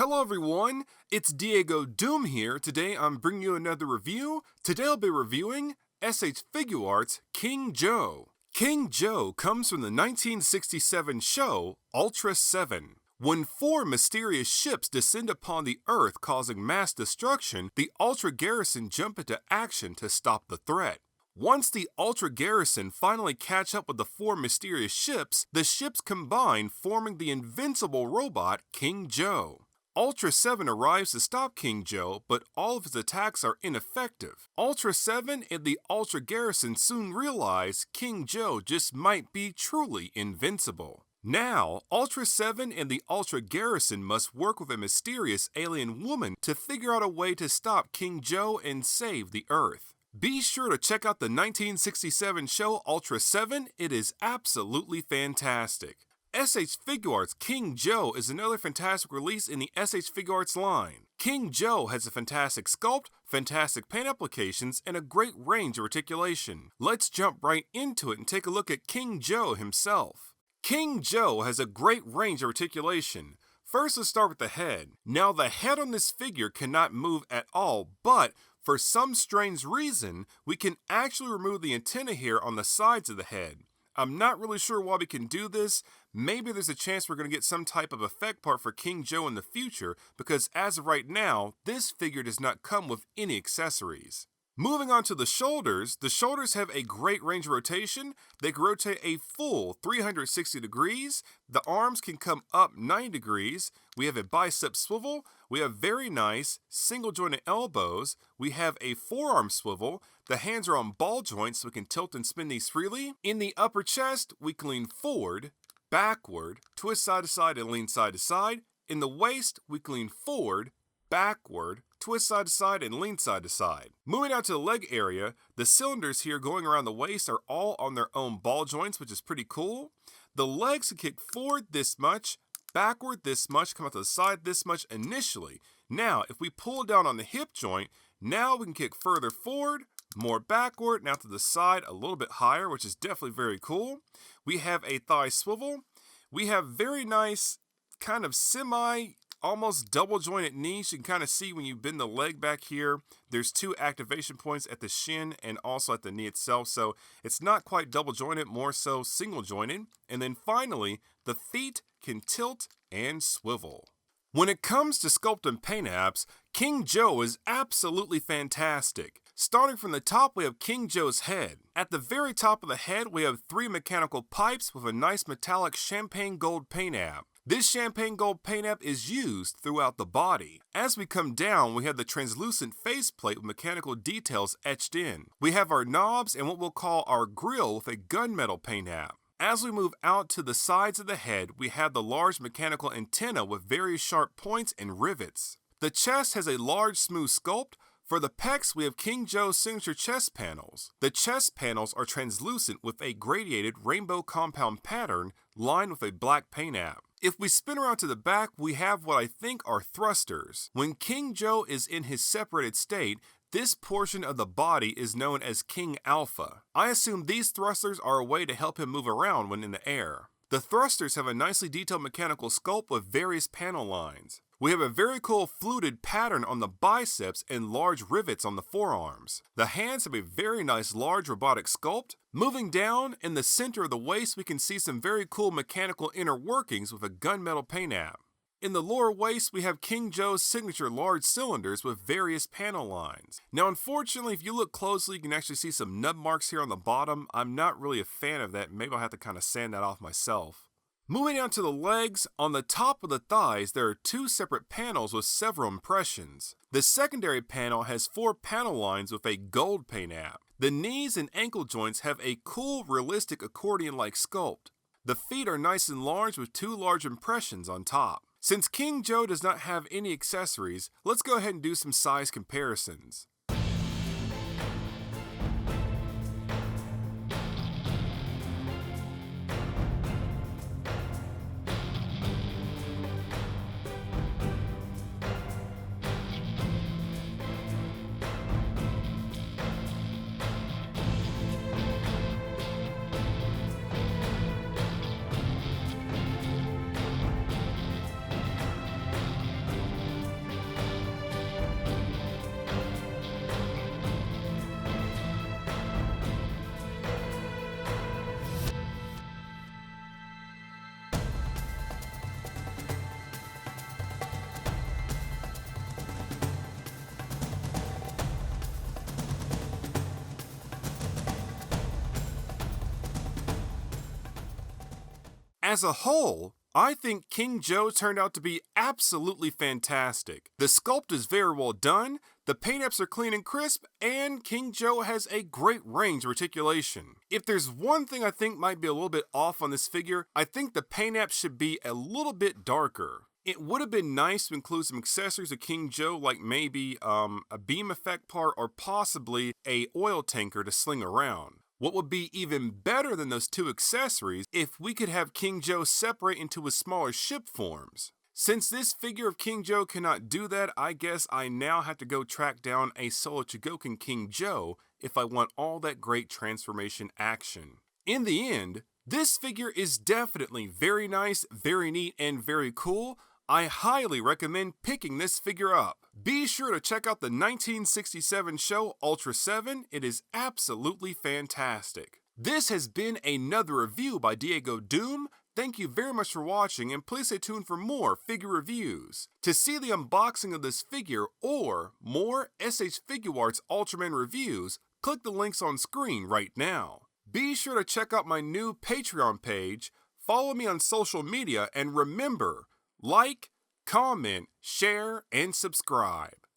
Hello everyone, it's DiegoDoom here. Today I'm bringing you another review. Today I'll be reviewing S.H.Figuarts King Joe. King Joe comes from the 1967 show Ultra 7. When 4 mysterious ships descend upon the Earth causing mass destruction, the Ultra Garrison jump into action to stop the threat. Once the Ultra Garrison finally catch up with the 4 mysterious ships, the ships combine, forming the invincible robot King Joe. Ultra 7 arrives to stop King Joe, but all of his attacks are ineffective. Ultra 7 and the Ultra Garrison soon realize King Joe just might be truly invincible. Now, Ultra 7 and the Ultra Garrison must work with a mysterious alien woman to figure out a way to stop King Joe and save the Earth. Be sure to check out the 1967 show Ultra 7, it is absolutely fantastic. S.H.Figuarts King Joe is another fantastic release in the S.H.Figuarts line. King Joe has a fantastic sculpt, fantastic paint applications, and a great range of articulation. Let's jump right into it and take a look at King Joe himself. King Joe has a great range of articulation. First, let's start with the head. Now, the head on this figure cannot move at all, but for some strange reason, we can actually remove the antenna here on the sides of the head. I'm not really sure why we can do this. Maybe there's a chance we're going to get some type of effect part for King Joe in the future, because as of right now, this figure does not come with any accessories. Moving on to the shoulders have a great range of rotation. They can rotate a full 360 degrees. The arms can come up 90 degrees. We have a bicep swivel. We have very nice single jointed elbows. We have a forearm swivel. The hands are on ball joints so we can tilt and spin these freely. In the upper chest, we can lean forward, backward, twist side to side and lean side to side. In the waist, we can lean forward, backward, twist side to side and lean side to side. Moving out to the leg area, the cylinders here going around the waist are all on their own ball joints, which is pretty cool. The legs can kick forward this much, backward this much, come out to the side this much initially. Now, if we pull down on the hip joint, now we can kick further forward, more backward, now to the side a little bit higher, which is definitely very cool. We have a thigh swivel. We have very nice kind of almost double jointed knees. You can kind of see when you bend the leg back here, there's 2 activation points at the shin and also at the knee itself. So it's not quite double jointed, more so single jointed. And then finally, the feet can tilt and swivel. When it comes to sculpt and paint apps, King Joe is absolutely fantastic. Starting from the top, we have King Joe's head. At the very top of the head, we have 3 mechanical pipes with a nice metallic champagne gold paint app. This champagne gold paint app is used throughout the body. As we come down, we have the translucent faceplate with mechanical details etched in. We have our knobs and what we'll call our grille with a gunmetal paint app. As we move out to the sides of the head, we have the large mechanical antenna with very sharp points and rivets. The chest has a large smooth sculpt. For the pecs, we have King Joe's signature chest panels. The chest panels are translucent with a gradiated rainbow compound pattern lined with a black paint app. If we spin around to the back, we have what I think are thrusters. When King Joe is in his separated state, this portion of the body is known as King Alpha. I assume these thrusters are a way to help him move around when in the air. The thrusters have a nicely detailed mechanical sculpt with various panel lines. We have a very cool fluted pattern on the biceps and large rivets on the forearms. The hands have a very nice large robotic sculpt. Moving down, in the center of the waist, we can see some very cool mechanical inner workings with a gunmetal paint app. In the lower waist, we have King Joe's signature large cylinders with various panel lines. Now, unfortunately, if you look closely, you can actually see some nub marks here on the bottom. I'm not really a fan of that. Maybe I'll have to kind of sand that off myself. Moving down to the legs, on the top of the thighs, there are 2 separate panels with several impressions. The secondary panel has 4 panel lines with a gold paint app. The knees and ankle joints have a cool, realistic accordion-like sculpt. The feet are nice and large with 2 large impressions on top. Since King Joe does not have any accessories, let's go ahead and do some size comparisons. As a whole, I think King Joe turned out to be absolutely fantastic. The sculpt is very well done, the paint apps are clean and crisp, and King Joe has a great range of articulation. If there's one thing I think might be a little bit off on this figure, I think the paint apps should be a little bit darker. It would have been nice to include some accessories of King Joe, like maybe a beam effect part or possibly a oil tanker to sling around. What would be even better than those two accessories if we could have King Joe separate into his smaller ship forms. Since this figure of King Joe cannot do that, I guess I now have to go track down a solo Chogokin King Joe if I want all that great transformation action. In the end, this figure is definitely very nice, very neat, and very cool. I highly recommend picking this figure up. Be sure to check out the 1967 show Ultra 7, it is absolutely fantastic. This has been another review by DiegoDoom. Thank you very much for watching, and please stay tuned for more figure reviews. To see the unboxing of this figure or more S.H.Figuarts Ultraman reviews, click the links on screen right now. Be sure to check out my new Patreon page, follow me on social media, and remember, like, comment, share, and subscribe.